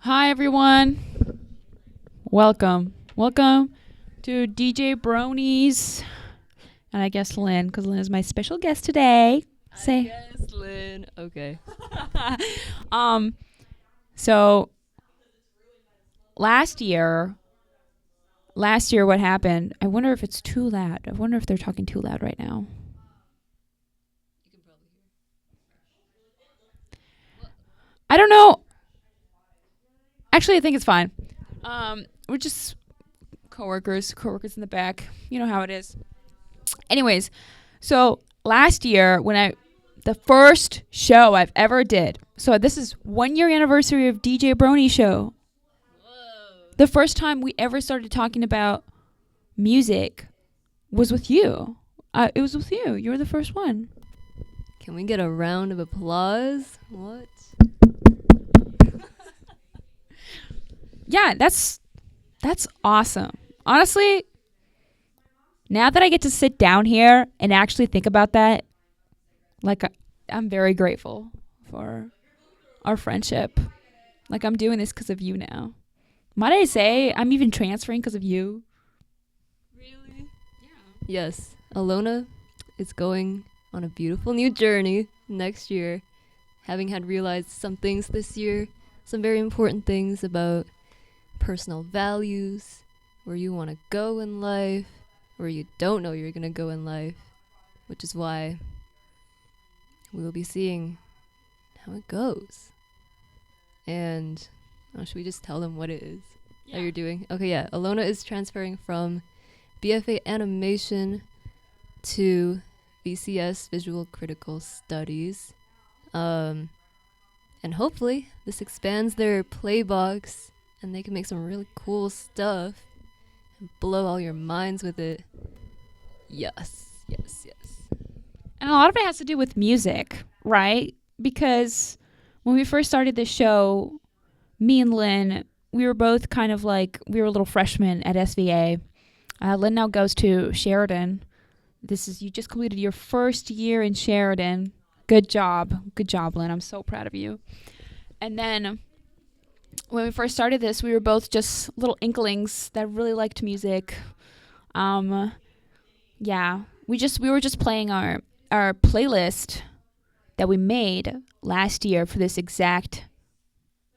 Hi, everyone. Welcome. Welcome to djbrony's. And I guess Lynn, because Lynn is my special guest today. I guess Lynn. Okay. So last year, what happened? I wonder if it's too loud. I wonder if they're talking too loud right now. You can probably hear. I don't know. Actually, I think it's fine. We're just coworkers in the back. You know how it is. Anyways, so last year the first show I've ever did. So this is 1 year anniversary of DJ Brony show. Whoa. The first time we ever started talking about music was with you. It was with you. You were the first one. Can we get a round of applause? What? Yeah, that's awesome. Honestly, now that I get to sit down here and actually think about that, like I'm very grateful for our friendship. Like I'm doing this because of you now. Might I say I'm even transferring because of you? Really? Yeah. Yes. Alona is going on a beautiful new journey next year, having had realized some things this year, some very important things about personal values, where you want to go in life, where you don't know you're going to go in life, which is why we will be seeing how it goes. And should we just tell them what it is that you're doing? Okay, yeah. Alona is transferring from BFA Animation to VCS Visual Critical Studies. And hopefully this expands their playbox and they can make some really cool stuff and blow all your minds with it. Yes. And a lot of it has to do with music, right? Because when we first started this show, me and Lynn, we were both kind of like, we were little freshmen at SVA. Lynn now goes to Sheridan. You just completed your first year in Sheridan. Good job, Lynn. I'm so proud of you. And then when we first started this, we were both just little inklings that really liked music. Yeah, we were just playing our playlist that we made last year for this exact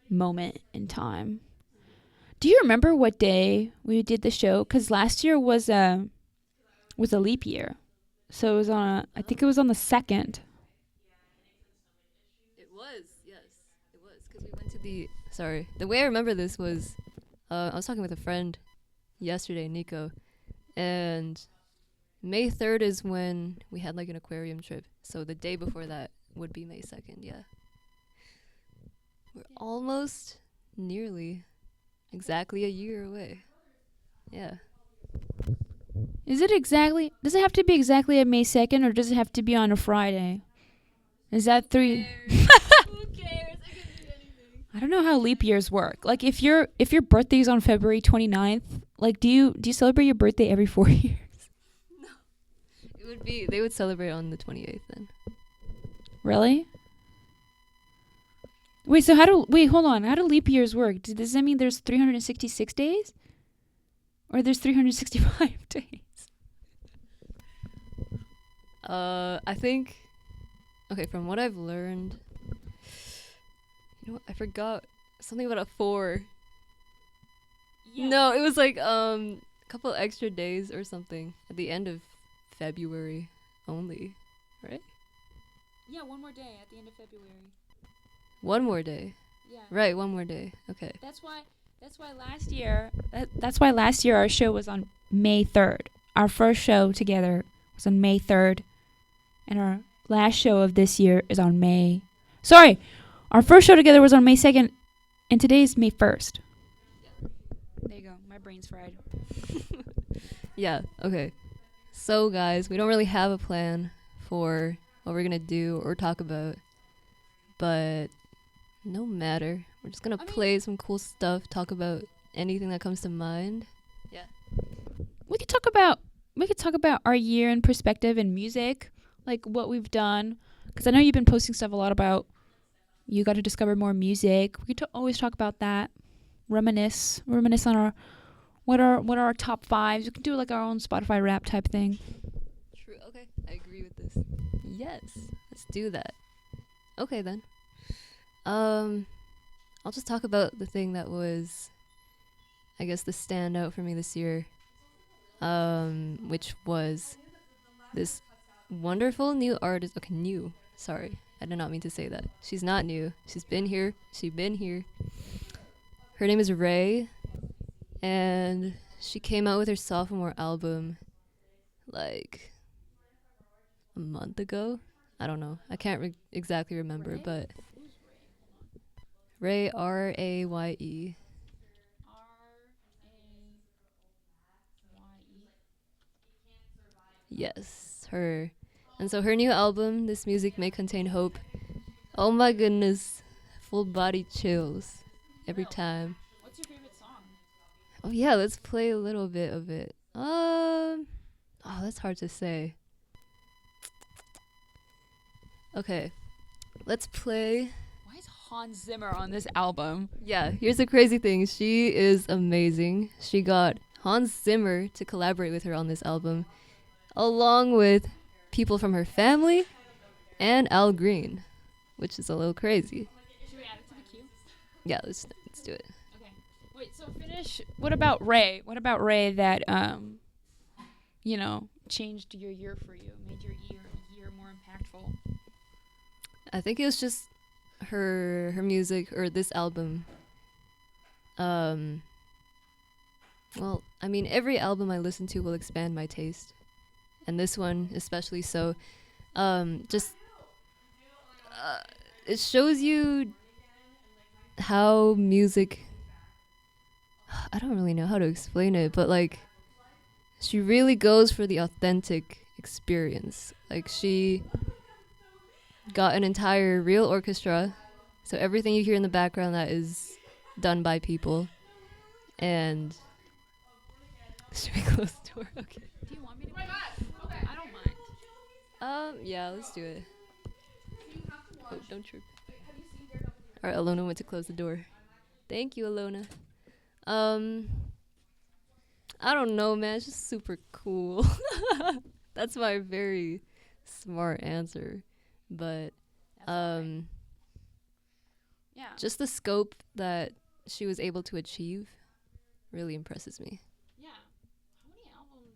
moment in time. Do you remember what day we did the show? Because last year was a leap year, so it was I think it was on the 2nd. It was, yes. It was, because we went to the way I remember this was, I was talking with a friend yesterday, Nico, and May 3rd is when we had like an aquarium trip. So the day before that would be May 2nd, yeah. We're almost nearly exactly a year away. Yeah. Does it have to be exactly at May 2nd, or does it have to be on a Friday? Is that 3? Who cares? It could be anything. I don't know how leap years work. Like if your birthday is on February 29th, like do you celebrate your birthday every 4 years? No. They would celebrate on the 28th then. Really? Hold on. How do leap years work? Does that mean there's 366 days? Or there's 365 days? I think, okay, from what I've learned, you know what, I forgot something about a 4. Yeah. No, it was like a couple extra days or something at the end of February only, right? Yeah, one more day at the end of February. One more day. Yeah. Right, one more day. Okay. That's why last year our show was on May 3rd. Our first show together was on May 3rd, and our last show of this year is on our first show together was on May 2nd, and today's May 1st. Yeah. There you go. My brain's fried. Yeah, okay. So guys, we don't really have a plan for what we're gonna do or talk about, but no matter. We're just gonna play some cool stuff, talk about anything that comes to mind. Yeah. We could talk about our year in perspective in music, like what we've done, because I know you've been posting stuff a lot about you got to discover more music. We could always talk about that. reminisce on our what are our top fives. We can do like our own Spotify rap type thing. True. Okay, I agree with this. Yes, let's do that. Okay then. I'll just talk about the thing that was, I guess, the standout for me this year. Which was this wonderful new artist. Okay, new. Sorry, I did not mean to say that. She's not new. She's been here. Her name is Ray, and she came out with her sophomore album like a month ago. I don't know. I can't exactly remember, but Ray, Raye. Yes, her. And so her new album, This Music May Contain Hope. Oh my goodness. Full body chills every time. What's your favorite song? Oh yeah, let's play a little bit of it. Oh, that's hard to say. Okay. Let's play. Why is Hans Zimmer on this album? Yeah, here's the crazy thing. She is amazing. She got Hans Zimmer to collaborate with her on this album, along with people from her family and Al Green, which is a little crazy. Should we add it to the queue? Yeah, let's do it. Okay. Wait, so finish. What about Ray? What about Ray that changed your year for you, made your year more impactful? I think it was just her music, or this album. Well, I mean, every album I listen to will expand my taste, and this one especially so. It shows you how music, I don't really know how to explain it, but like she really goes for the authentic experience. Like she got an entire real orchestra, so everything you hear in the background that is done by people. And should we close the door? Okay. Do you want me to? Okay, I don't mind. Yeah, let's do it. Oh, don't trip. Alright, Alona went to close the door. Thank you, Alona. I don't know, man. It's just super cool. That's my very smart answer. But, Yeah. just the scope that she was able to achieve really impresses me. Yeah. How many albums?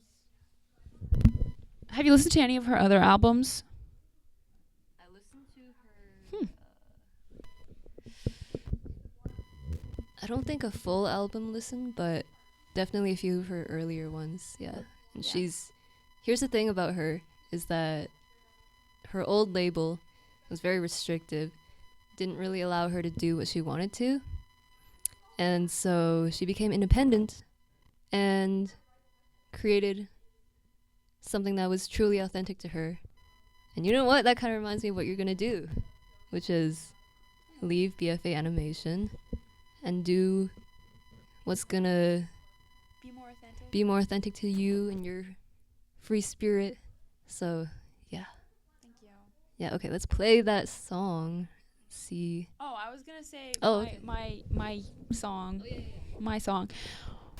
Have you listened to any of her other albums? I listened to her. I don't think a full album listen, but definitely a few of her earlier ones. Yeah. And Yeah. here's the thing about her is that her old label was very restrictive, didn't really allow her to do what she wanted to. And so she became independent and created something that was truly authentic to her. And you know what? That kind of reminds me of what you're going to do, which is leave BFA Animation and do what's going to be more authentic to you and your free spirit. So, yeah. Thank you. Yeah, okay, let's play that song. See. Oh, I was gonna say okay. my song. Oh, yeah. My song.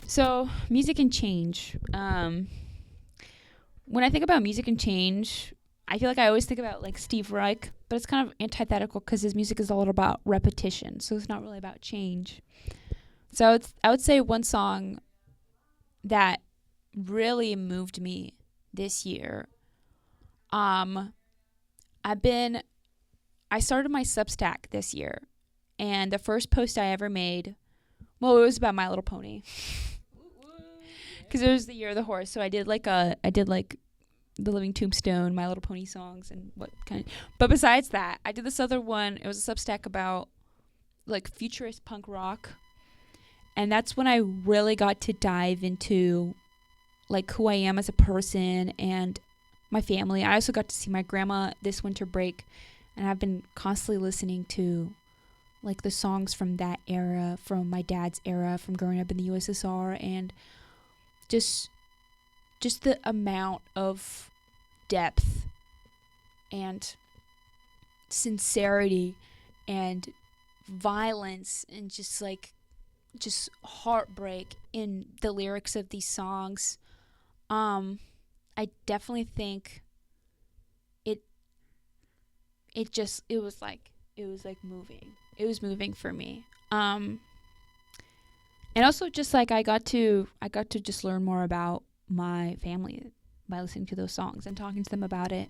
So, music and change. When I think about music and change, I feel like I always think about like Steve Reich, but it's kind of antithetical because his music is all about repetition, so it's not really about change. So I would say one song that really moved me this year. I started my Substack this year, and the first post I ever made, well, it was about My Little Pony, because it was the year of the horse. So I did like the Living Tombstone, My Little Pony songs, and what kind. But besides that, I did this other one. It was a Substack about like futurist punk rock, and that's when I really got to dive into like who I am as a person and my family. I also got to see my grandma this winter break, and I've been constantly listening to like the songs from that era, from my dad's era, from growing up in the USSR, and just the amount of depth and sincerity and violence and just like just heartbreak in the lyrics of these songs. I definitely think it it was like moving. It was moving for me. And also just like I got to just learn more about my family by listening to those songs and talking to them about it.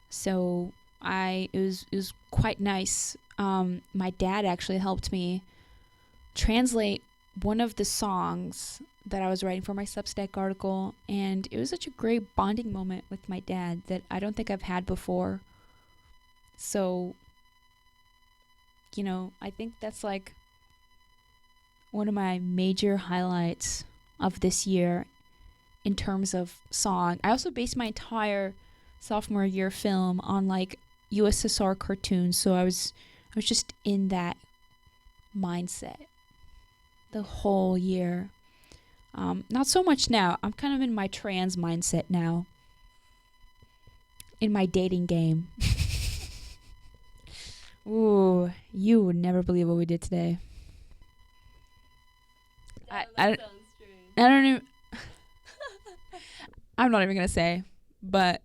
So it was quite nice. My dad actually helped me translate one of the songs that I was writing for my Substack article, and it was such a great bonding moment with my dad that I don't think I've had before. So, I think that's like one of my major highlights of this year in terms of song. I also based my entire sophomore year film on like USSR cartoons, so I was just in that mindset the whole year. Not so much now. I'm kind of in my trans mindset now. In my dating game. Ooh, you would never believe what we did today. I don't even. I'm not even gonna say, but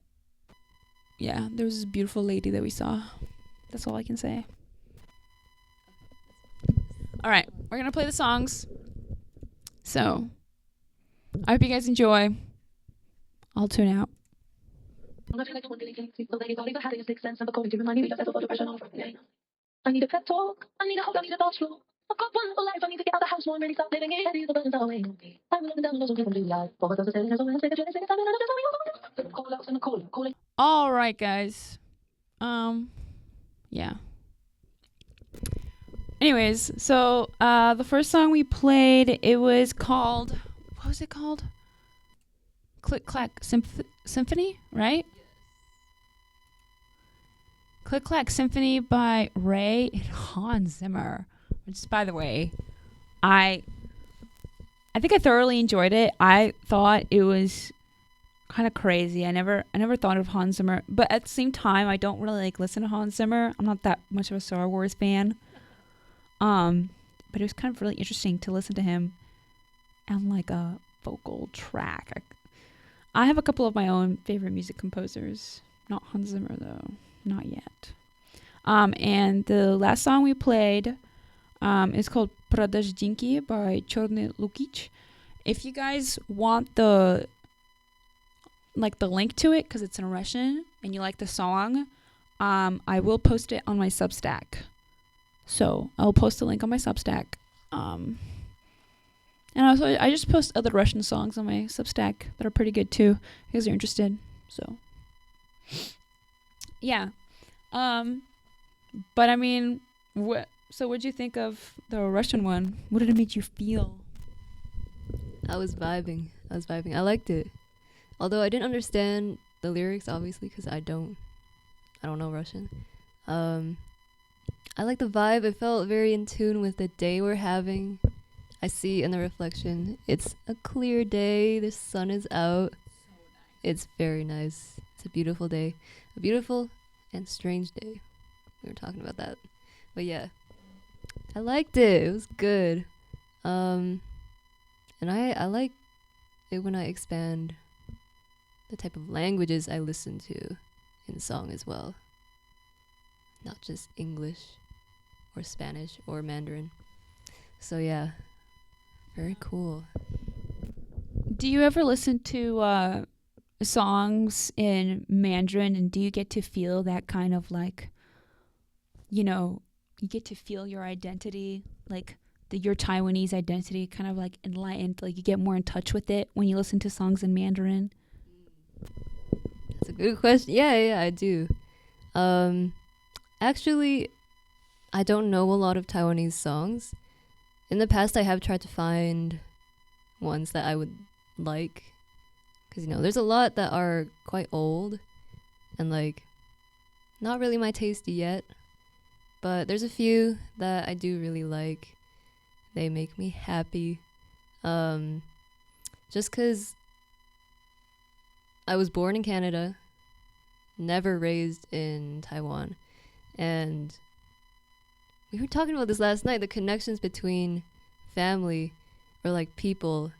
yeah, there was this beautiful lady that we saw. That's all I can say. All right, we're gonna play the songs. So, I hope you guys enjoy. I'll tune out. I need a pep talk. I need a hug. I need a bathroom. I've got one for life. I need to get out of the house more and really start living it. These are buttons are waiting on me. I'm looking down the nose of blue light. Forward does the sailing as a man. Take a journey, sing a time, and I'm just call out and calling. All right, guys. Yeah. Anyways, so the first song we played, it was called, what was it called? Click Clack Symphony, right? Click Clack Symphony by Ray and Hans Zimmer. Which, by the way, I think I thoroughly enjoyed it. I thought it was kind of crazy. I never thought of Hans Zimmer, but at the same time, I don't really like listen to Hans Zimmer. I'm not that much of a Star Wars fan. But it was kind of really interesting to listen to him and like a vocal track. I have a couple of my own favorite music composers. Not Hans Zimmer though, not yet. And the last song we played is called Продождинки by Черный Лукич. If you guys want the link to it, because it's in Russian and you like the song, I will post it on my Substack. So I'll post a link on my Substack. And also I just post other Russian songs on my Substack that are pretty good too, if you're interested. So yeah. But I mean, what'd you think of the Russian one? What did it make you feel? I was vibing. I liked it. Although I didn't understand the lyrics, obviously, because I don't know Russian. I like the vibe. It felt very in tune with the day we're having. I see in the reflection, it's a clear day. The sun is out. It's very nice. It's a beautiful day. A beautiful and strange day. We were talking about that. But yeah, I liked it. It was good. And I like it when I expand the type of languages I listen to in song as well. Not just English or Spanish or Mandarin. So yeah, very cool. Do you ever listen to songs in Mandarin, and do you get to feel that kind of like, you get to feel your identity, like your Taiwanese identity kind of like enlightened, like you get more in touch with it when you listen to songs in Mandarin? That's a good question. Yeah, I do. Actually, I don't know a lot of Taiwanese songs. In the past, I have tried to find ones that I would like. Because, there's a lot that are quite old and, like, not really my taste yet. But there's a few that I do really like. They make me happy. Just because I was born in Canada, never raised in Taiwan. And we were talking about this last night, the connections between family or like people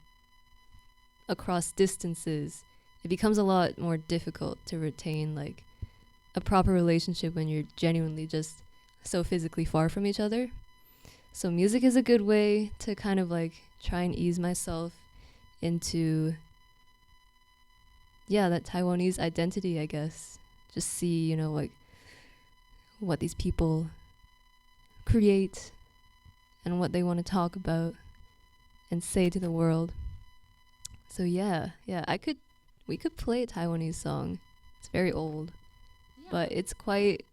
across distances, it becomes a lot more difficult to retain like a proper relationship when you're genuinely just so physically far from each other. So music is a good way to kind of like try and ease myself into that Taiwanese identity, I guess. Just see, like what these people create and what they want to talk about and say to the world. So we could play a Taiwanese song. It's very old, but it's quite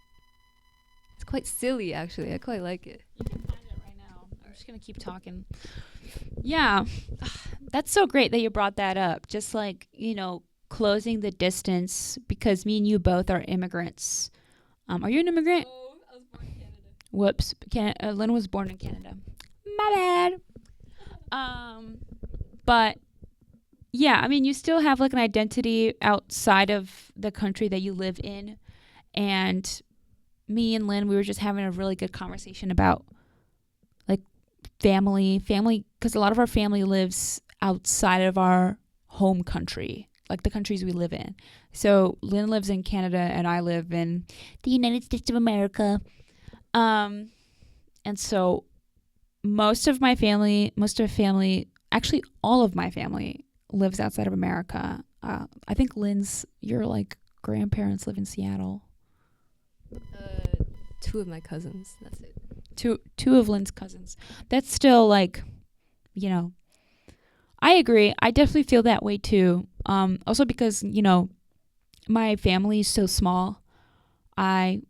silly actually. I quite like it. You can find it right now. I'm just gonna keep talking. Yeah, that's so great that you brought that up. Just like, closing the distance, because me and you both are immigrants. Are you an immigrant? Oh, I was born in Canada. Whoops. Lynn was born in Canada. My bad. But yeah, I mean, you still have like an identity outside of the country that you live in. And me and Lynn, we were just having a really good conversation about like family, because a lot of our family lives outside of our home country, like the countries we live in. So Lynn lives in Canada and I live in the United States of America. And so most of family, actually all of my family lives outside of America. I think your like grandparents live in Seattle. Two of my cousins, that's it. Two of Lynn's cousins. That's still like, I agree. I definitely feel that way too. Also because, my family is so small. I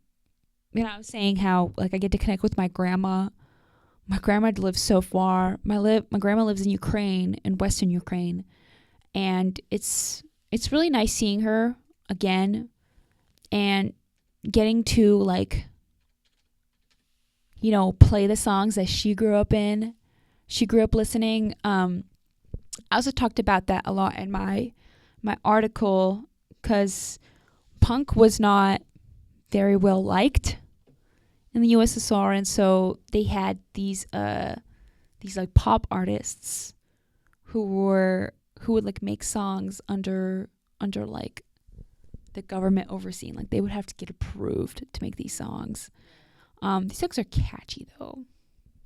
was saying how like I get to connect with my grandma. My grandma lives so far. My grandma lives in Ukraine, in Western Ukraine. And it's really nice seeing her again and getting to like, play the songs that she grew up in. She grew up listening. I also talked about that a lot in my article, because punk was not very well liked in the USSR, and so they had these like pop artists who would like make songs under like the government overseeing. Like they would have to get approved to make these songs. These songs are catchy though.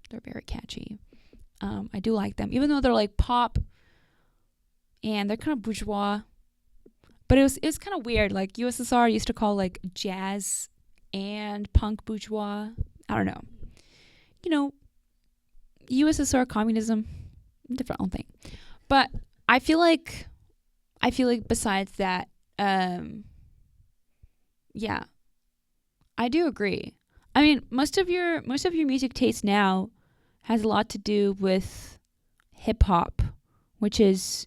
They're very catchy. I do like them, even though they're like pop and they're kind of bourgeois. But it was kind of weird. Like USSR used to call like jazz and punk bourgeois. I don't know. USSR communism, different thing. But I feel like besides that, yeah, I do agree. I mean, most of your music taste now has a lot to do with hip hop, which is,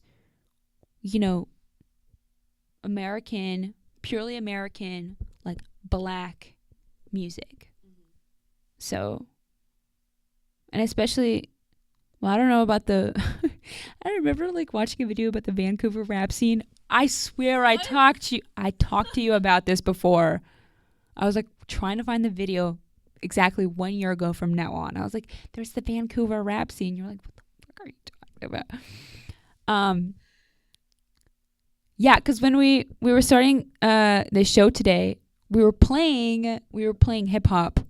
American, purely American, like black music. So, and especially, well, I don't know about I remember like watching a video about the Vancouver rap scene. I swear I talked to you about this before. I was like trying to find the video exactly 1 year ago from now on. I was like, there's the Vancouver rap scene. You're like, what the fuck are you talking about? Yeah, because when we were starting the show today, we were playing hip hop,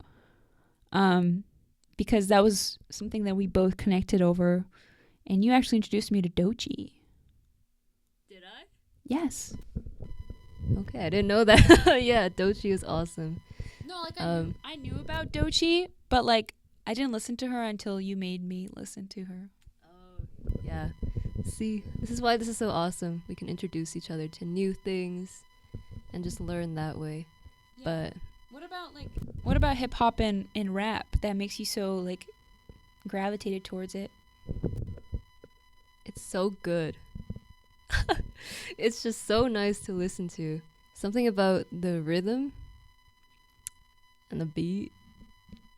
because that was something that we both connected over, and you actually introduced me to Doechii. Did I? Yes. Okay, I didn't know that. Yeah, Doechii is awesome. No, like I knew about Doechii, but like I didn't listen to her until you made me listen to her. Oh, yeah. See, this is why this is so awesome. We can introduce each other to new things and just learn that way. Yeah. But what about hip hop and rap that makes you so like gravitated towards it? It's so good. It's just so nice to listen to. Something about the rhythm and the beat.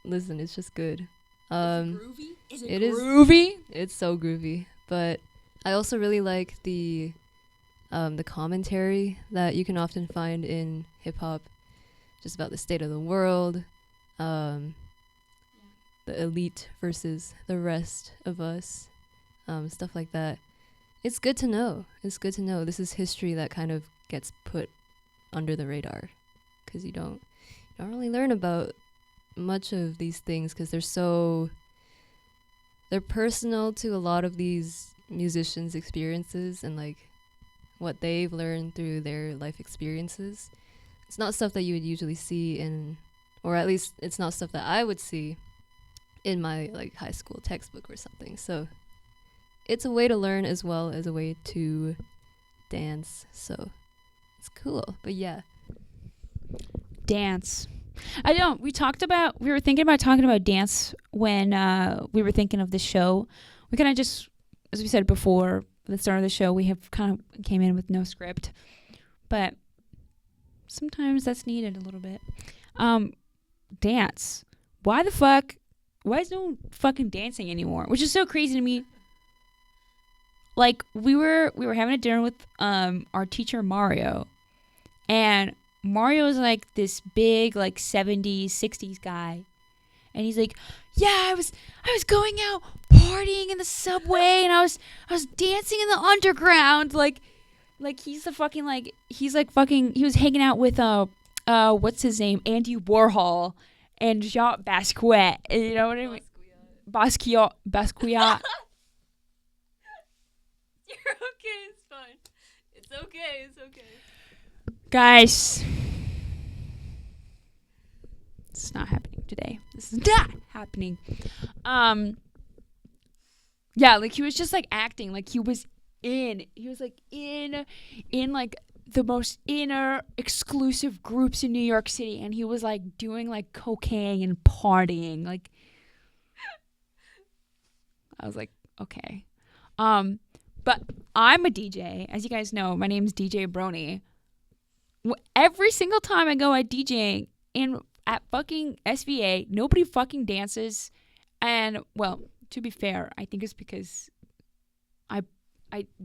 Listen, it's just good. Is it groovy? It's so groovy. But I also really like the commentary that you can often find in hip hop, just about the state of the world, the the elite versus the rest of us, stuff like that. It's good to know. It's good to know. This is history that kind of gets put under the radar because you don't really learn about much of these things because they're personal to a lot of these musicians' experiences and like what they've learned through their life experiences. It's not stuff that you would usually see in, or at least it's not stuff that I would see in my like high school textbook or something. So it's a way to learn as well as a way to dance. So it's cool. But yeah. Dance. We were thinking about talking about dance when we were thinking of this show. We kind of just, as we said before, at the start of the show, we have kind of came in with no script. But sometimes that's needed a little bit. Dance. Why is no one fucking dancing anymore? Which is so crazy to me. Like we were having a dinner with our teacher Mario, and Mario is like this big like 70s 60s guy, and he's like, yeah, I was going out partying in the subway, and I was dancing in the underground, like he's the fucking like he's like fucking he was hanging out with what's his name, Andy Warhol and Jacques Basquiat, you know what I mean? Basquiat. You're okay, it's fine. It's okay. Guys, it's not happening today. This is not happening. Yeah, like he was just like acting like he was like in like the most inner exclusive groups in New York City, and he was like doing like cocaine and partying. Like I was like, okay. But I'm a DJ. As you guys know, my name's djbrony. Every single time I go at DJing at fucking SVA, nobody fucking dances. And, well, to be fair, I think it's because I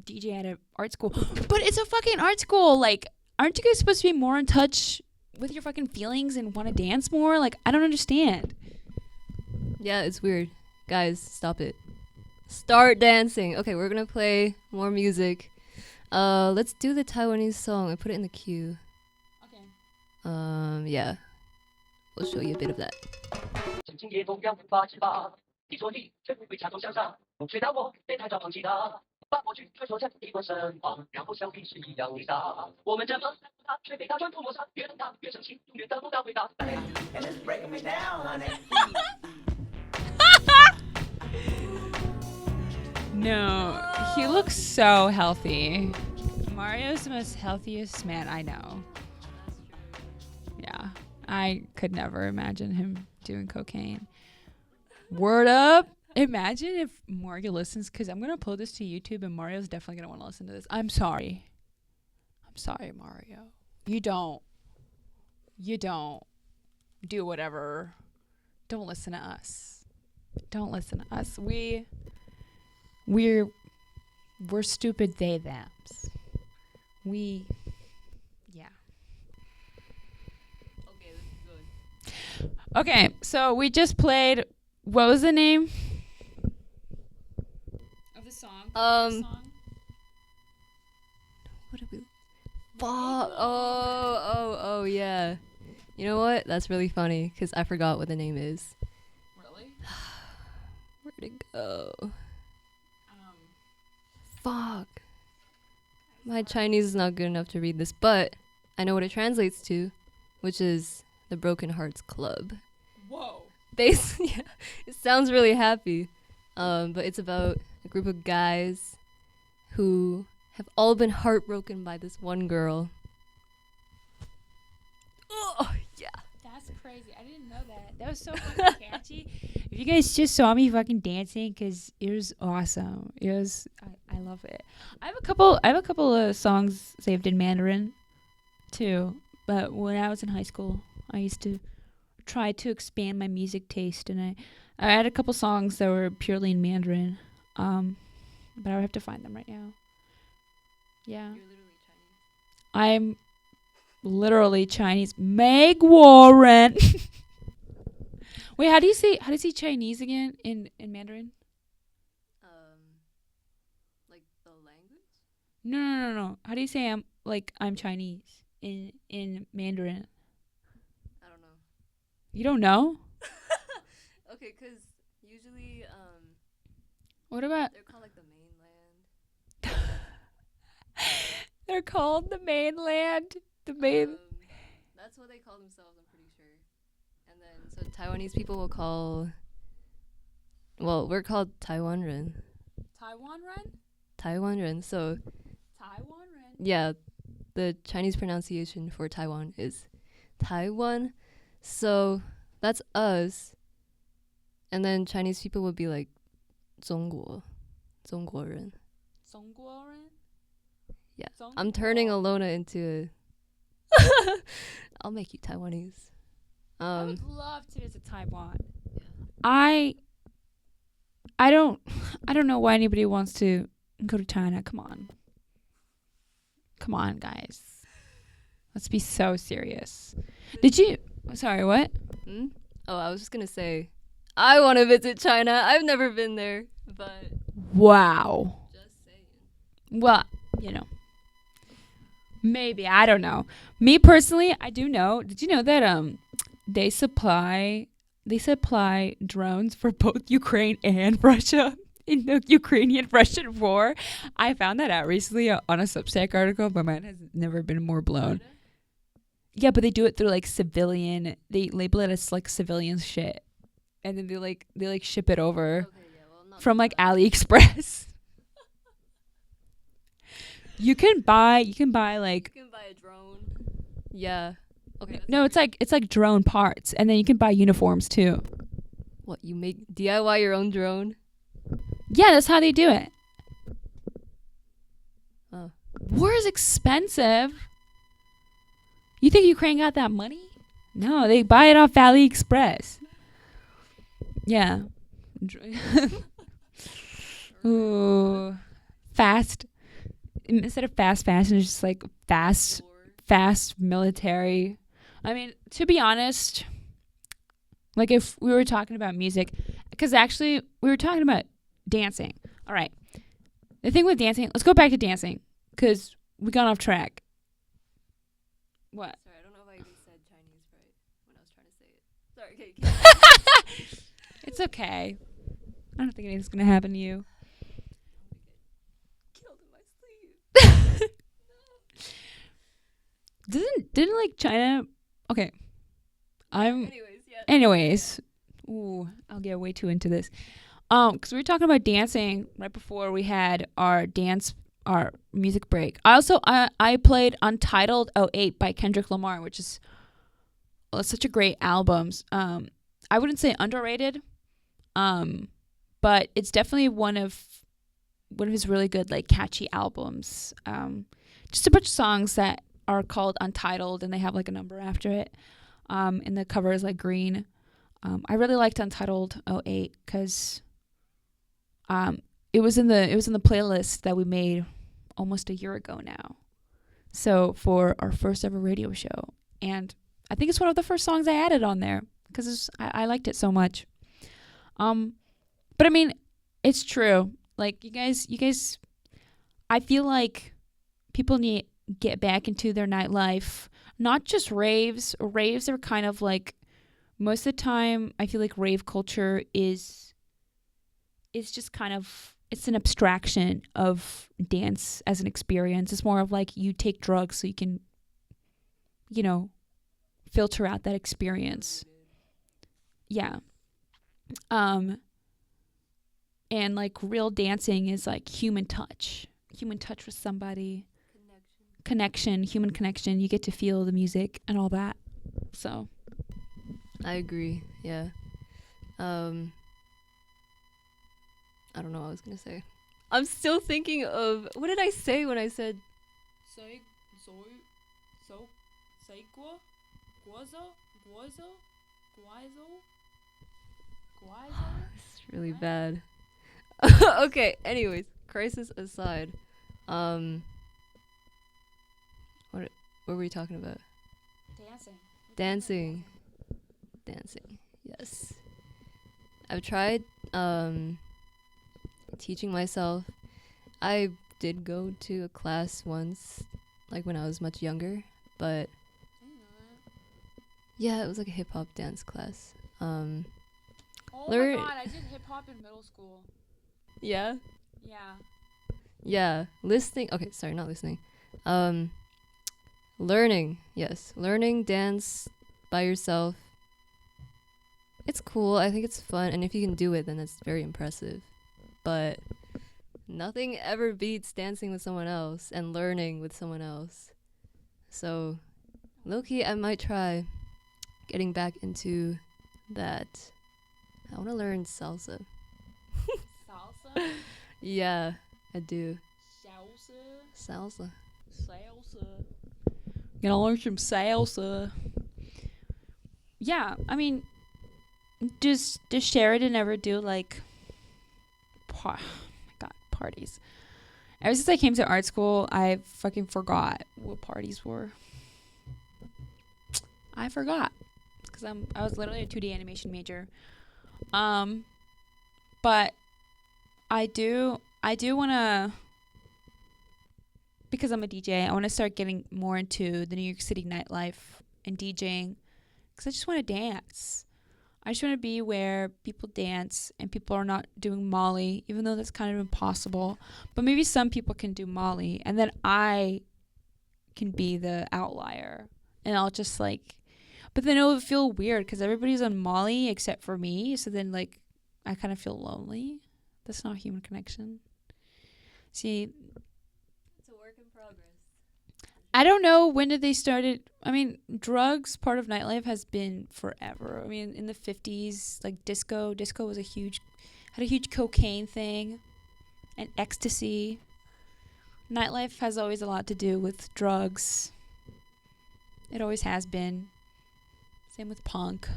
DJ at an art school. But it's a fucking art school. Like, aren't you guys supposed to be more in touch with your fucking feelings and want to dance more? Like, I don't understand. Yeah, it's weird. Guys, stop it. Start dancing. Okay, we're gonna play more music. Let's do the Taiwanese song. I put it in the queue. Okay. Yeah. We'll show you a bit of that. No, he looks so healthy. Mario's the most healthiest man I know. Yeah, I could never imagine him doing cocaine. Word up. Imagine if Mario listens, because I'm going to upload this to YouTube and Mario's definitely going to want to listen to this. I'm sorry, Mario. You don't do whatever. Don't listen to us. We're stupid they thems. Yeah. Okay, this is good. Okay, so we just played. What was the name of the song? What did we? Oh, yeah. You know what? That's really funny because I forgot what the name is. Really? Where'd it go? Fuck. My Chinese is not good enough to read this, but I know what it translates to, which is the Broken Hearts Club. Whoa. Yeah, it sounds really happy. But it's about a group of guys who have all been heartbroken by this one girl. Oh, yeah. That's crazy. I didn't know that. That was so fucking catchy. If you guys just saw me fucking dancing, because it was awesome. I love it. I have a couple of songs saved in Mandarin too. But when I was in high school, I used to try to expand my music taste, and I had a couple songs that were purely in Mandarin. But I would have to find them right now. Yeah. You're literally Chinese. I'm literally Chinese. Meg Warren. Wait, how do you say Chinese again in Mandarin? Like the language? No, no, no, no. How do you say I'm Chinese in Mandarin? I don't know. You don't know? Okay, cause usually What about they're called like the mainland. they're called the mainland? The main That's what they call themselves. I'm pretty sure. And then so Taiwanese people will call. Well, we're called Taiwanren. Taiwan Ren? Taiwanren. So Taiwan Ren. yeah, the Chinese pronunciation for Taiwan is Taiwan. So that's us. And then Chinese people would be like 中国, 中国人. Zhongguoren? Yeah. Zhongguo. I'm turning Alona into. I'll make you Taiwanese. I would love to visit Taiwan. I don't know why anybody wants to go to China. Come on. Come on, guys. Let's be so serious. Did you sorry, what? Hmm? Oh, I was just gonna say, I want to visit China. I've never been there, but Wow. just saying. Well, maybe, I don't know. Me personally, I do know. Did you know that they supply drones for both Ukraine and Russia in the Ukrainian-Russian war? I found that out recently on a Substack article. My mind has never been more blown. Yeah, but they do it through like civilian. They label it as like civilian shit, and then they ship it over Okay, yeah, well, not from like AliExpress. You can buy like You can buy a drone. Yeah. Okay. That's no, it's like drone parts, and then you can buy uniforms too. What, you make DIY your own drone? Yeah, that's how they do it. Oh. War is expensive. You think Ukraine got that money? No, they buy it off AliExpress. Yeah. Ooh. Fast. Instead of fast fashion, it's just like fast military. I mean, to be honest, like if we were talking about music, because actually we were talking about dancing. All right. The thing with dancing, let's go back to dancing because we got off track. What? Sorry, I don't know if I even said Chinese right when I was trying to say it. Sorry, okay. It's okay. I don't think anything's going to happen to you. Killed in my sleep. Didn't like China? Okay. Anyways, yeah. Anyways. Ooh, I'll get way too into this. Because we were talking about dancing right before we had our music break. I played Untitled '08 by Kendrick Lamar, which is such a great album. I wouldn't say underrated, but it's definitely one of his really good like catchy albums. Just a bunch of songs that are called Untitled, and they have like a number after it. And the cover is like green. I really liked Untitled '08 because it was in the playlist that we made almost a year ago now. So for our first ever radio show, and I think it's one of the first songs I added on there because I liked it so much. But I mean, it's true. Like you guys, I feel like people need to get back into their nightlife. Not just raves. Raves are kind of like most of the time. I feel like rave culture is just kind of it's an abstraction of dance as an experience. It's more of like you take drugs so you can, filter out that experience. Yeah. And like real dancing is like human touch with somebody, connection, human connection. You get to feel the music and all that. So I agree. Yeah. I don't know what I was gonna say. I'm still thinking of what did I say when I said It's really bad. Okay, anyways, crisis aside. What were we talking about? dancing. Dancing. Yes. I've tried teaching myself. I did go to a class once, like when I was much younger, but yeah, it was like a hip hop dance class. Oh Learn- my god, I did hip hop in middle school. Yeah. Yeah. Yeah, listening. Okay, sorry, not listening. Learning. Yes, learning dance by yourself. It's cool. I think it's fun, and if you can do it, then that's very impressive. But nothing ever beats dancing with someone else and learning with someone else. So, low-key, I might try getting back into that. I want to learn salsa. Salsa? Yeah, I do. Salsa? Salsa. Salsa. Gonna learn some salsa. Yeah, I mean, does Sheridan ever do like oh my god, parties? Ever since I came to art school, I fucking forgot what parties were. I forgot because I was literally a 2D animation major. But I do want to, because I'm a DJ, I want to start getting more into the New York City nightlife and DJing because I just want to dance. I just want to be where people dance and people are not doing Molly, even though that's kind of impossible. But maybe some people can do Molly, and then I can be the outlier, and I'll just like. But then it would feel weird because everybody's on Molly except for me. So then, like, I kind of feel lonely. That's not human connection. See, It's a work in progress. I don't know when did they started. I mean, drugs part of nightlife has been forever. I mean, in the 50s, like disco was had a huge cocaine thing and ecstasy. Nightlife has always a lot to do with drugs. It always has been. Same with punk.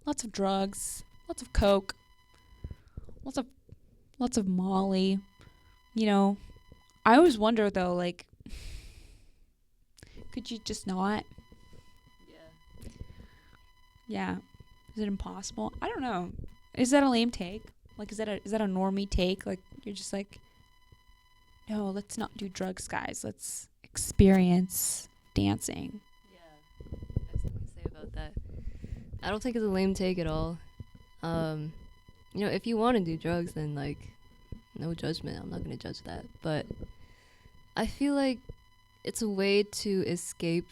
Lots of drugs, lots of coke, lots of Molly. You know, I always wonder though, like, could you just not? Yeah. Yeah. Is it impossible? I don't know. Is that a lame take? Like, is that a normie take? Like, you're just like, no, let's not do drugs, guys. Let's experience dancing. Yeah. I have something to say about that. I don't think it's a lame take at all. If you want to do drugs, then like, no judgment. I'm not gonna judge that. But I feel like it's a way to escape,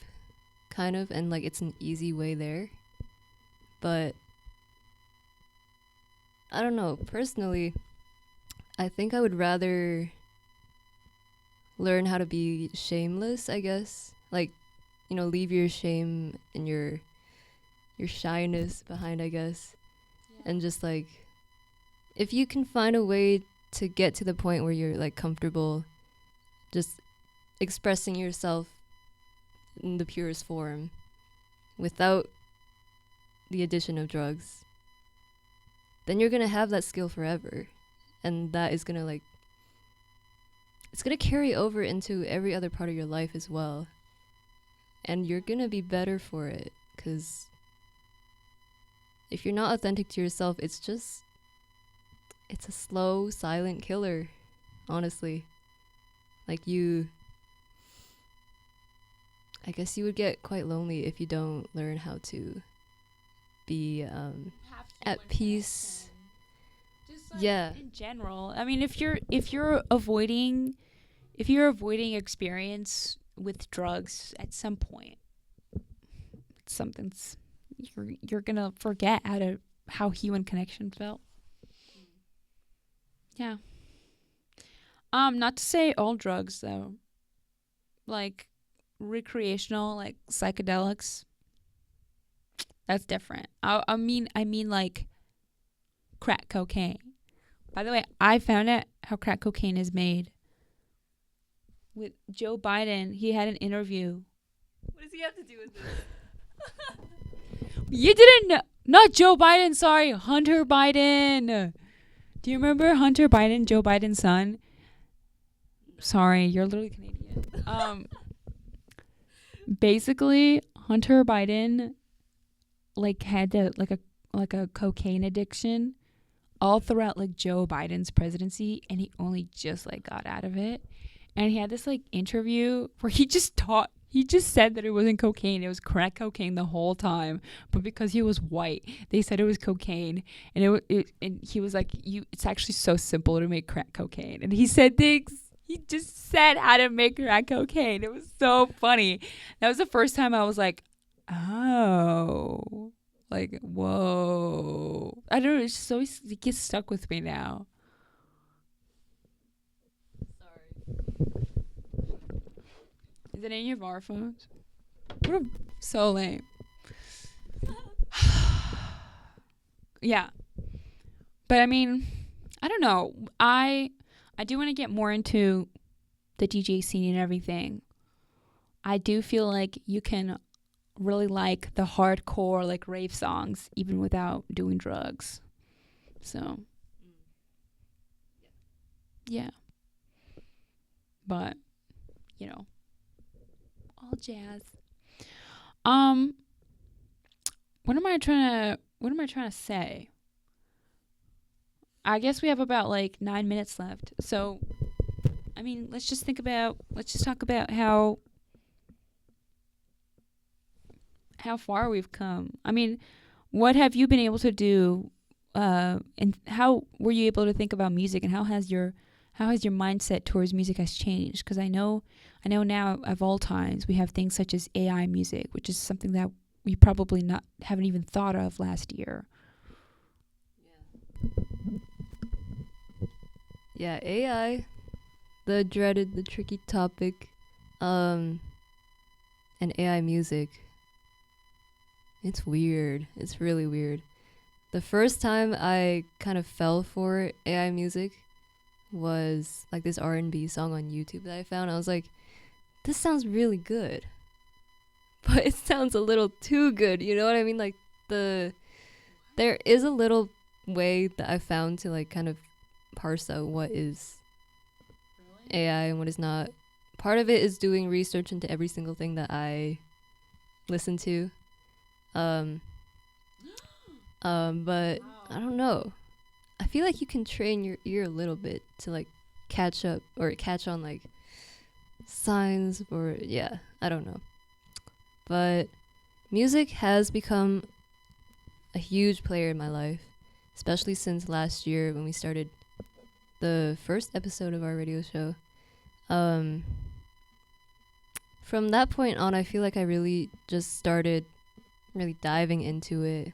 kind of, and like it's an easy way there. But I don't know. Personally, I think I would rather learn how to be shameless, I guess. Like, leave your shame and your shyness behind, I guess. Yeah. And just like, if you can find a way to get to the point where you're like comfortable just expressing yourself in the purest form without the addition of drugs, then you're gonna have that skill forever, and that is gonna like, it's gonna carry over into every other part of your life as well, and you're gonna be better for it. Because if you're not authentic to yourself, it's a slow, silent killer, honestly. Like, I guess you would get quite lonely if you don't learn how to be at peace. Just like, yeah. In general, I mean, if you're avoiding experience with drugs at some point, something's you're gonna forget how human connection felt. Yeah. Not to say all drugs though. Like recreational, like psychedelics. That's different. I mean like crack cocaine. By the way, I found out how crack cocaine is made. With Joe Biden, he had an interview. What does he have to do with this? You didn't know. Not Joe Biden, sorry. Hunter Biden. Do you remember Hunter Biden, Joe Biden's son? Sorry, you're literally Canadian. Basically, Hunter Biden like had like a cocaine addiction all throughout like Joe Biden's presidency, and he only just like got out of it. And he had this like interview where he just said that it wasn't cocaine, it was crack cocaine the whole time, but because he was white they said it was cocaine. And he was like, you, it's actually so simple to make crack cocaine. And he said things, he just said how to make crack cocaine. It was so funny. That was the first time I was like, oh, like, whoa. I don't know, it's just always, it gets stuck with me now. Is it any of our phones? So lame. Yeah. But I mean, I don't know. I do want to get more into the DJ scene and everything. I do feel like you can really like the hardcore like rave songs even without doing drugs. So yeah. But you know, all jazz. Um what am I trying to say? I guess we have about like 9 minutes left. So I mean, let's just talk about how far we've come. I mean, what have you been able to do, and how were you able to think about music, and how has your mindset towards music has changed? Because I know now of all times we have things such as AI music, which is something that we probably not haven't even thought of last year. Yeah, AI, the dreaded, the tricky topic, and AI music. It's weird. It's really weird. The first time I kind of fell for AI music was like this R&B song on YouTube that I found. I was like, this sounds really good. But it sounds a little too good, you know what I mean? Like there is a little way that I found to like kind of parse out what is AI and what is not. Part of it is doing research into every single thing that I listen to. But I don't know. I feel like you can train your ear a little bit to like catch up or catch on like signs, or yeah, I don't know. But music has become a huge player in my life, especially since last year when we started the first episode of our radio show. From that point on, I feel like I really just started really diving into it,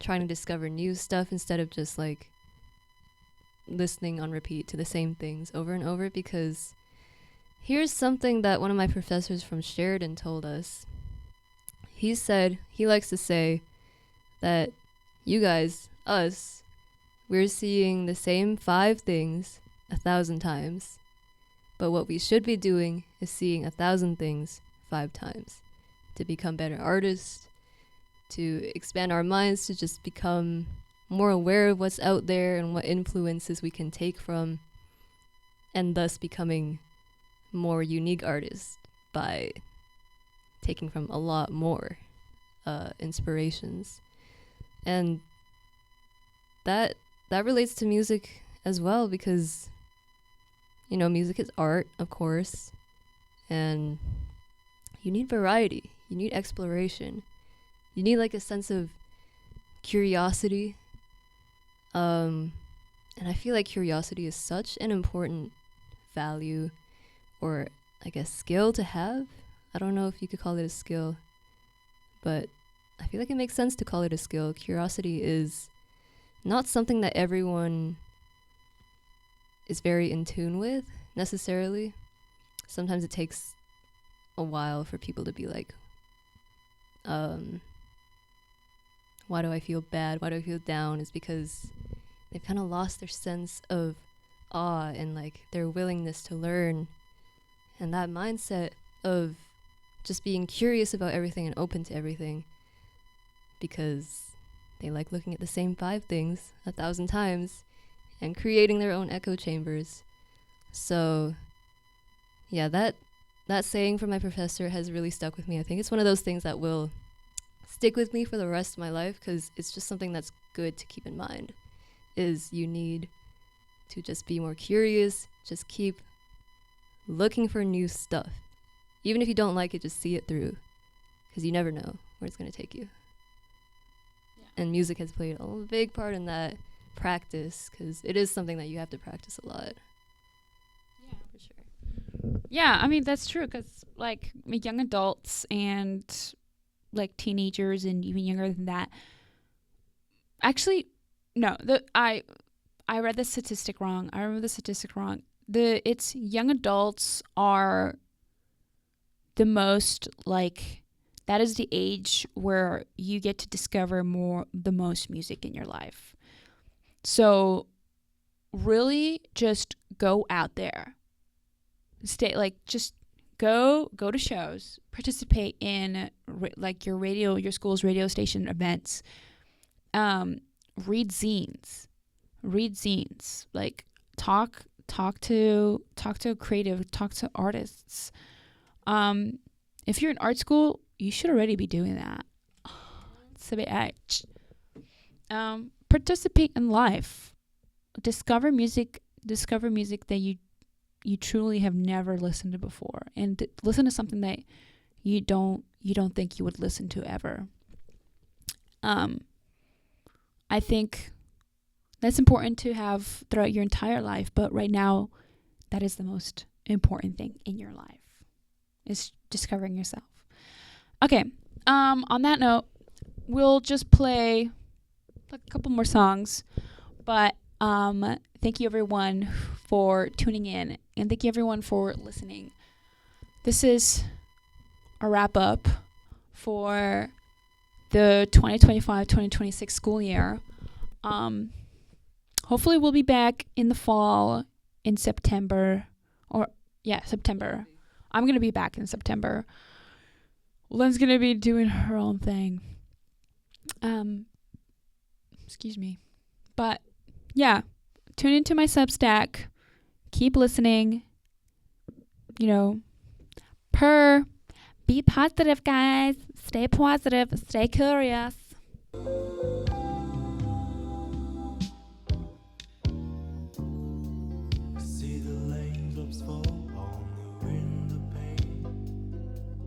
trying to discover new stuff instead of just like listening on repeat to the same things over and over. Because here's something that one of my professors from Sheridan told us. He said, he likes to say that you guys, us, we're seeing the same 5 things 1,000 times. But what we should be doing is seeing 1,000 things 5 times to become better artists, to expand our minds, to just become more aware of what's out there and what influences we can take from, and thus becoming more unique artists by taking from a lot more inspirations. And that relates to music as well, because you know, music is art, of course, and you need variety, you need exploration, you need like a sense of curiosity. And I feel like curiosity is such an important value, or I guess skill to have. I don't know if you could call it a skill, but I feel like it makes sense to call it a skill. Curiosity is not something that everyone is very in tune with necessarily. Sometimes it takes a while for people to be like, why do I feel bad? Why do I feel down? Is because they've kind of lost their sense of awe and like their willingness to learn, and that mindset of just being curious about everything and open to everything, because they like looking at the same 5 things 1,000 times and creating their own echo chambers. So yeah, that saying from my professor has really stuck with me. I think it's one of those things that will stick with me for the rest of my life, because it's just something that's good to keep in mind. is you need to just be more curious, just keep looking for new stuff. Even if you don't like it, just see it through, because you never know where it's going to take you. Yeah. And music has played a big part in that practice, because it is something that you have to practice a lot. Yeah, for sure. Yeah, I mean, that's true, because like young adults and like teenagers and even younger than that, actually, no, I read the statistic wrong. I remember the statistic wrong. It's young adults are the most, like, that is the age where you get to discover the most music in your life. So really just go out there. Just go to shows, participate in like your school's radio station events. Read zines, like talk to creative, talk to artists. If you're in art school, you should already be doing that. It's a bit edge. Participate in life. Discover music that you truly have never listened to before, and listen to something that you don't think you would listen to ever. I think that's important to have throughout your entire life, but right now, that is the most important thing in your life, is discovering yourself. Okay, on that note, we'll just play like a couple more songs, but thank you everyone for tuning in, and thank you everyone for listening. This is a wrap up for the 2025-2026 school year. Hopefully we'll be back in the fall in September. September. I'm going to be back in September. Lynn's going to be doing her own thing. Excuse me. But yeah, tune into my Substack. Keep listening. Be positive, guys. Stay positive. Stay curious.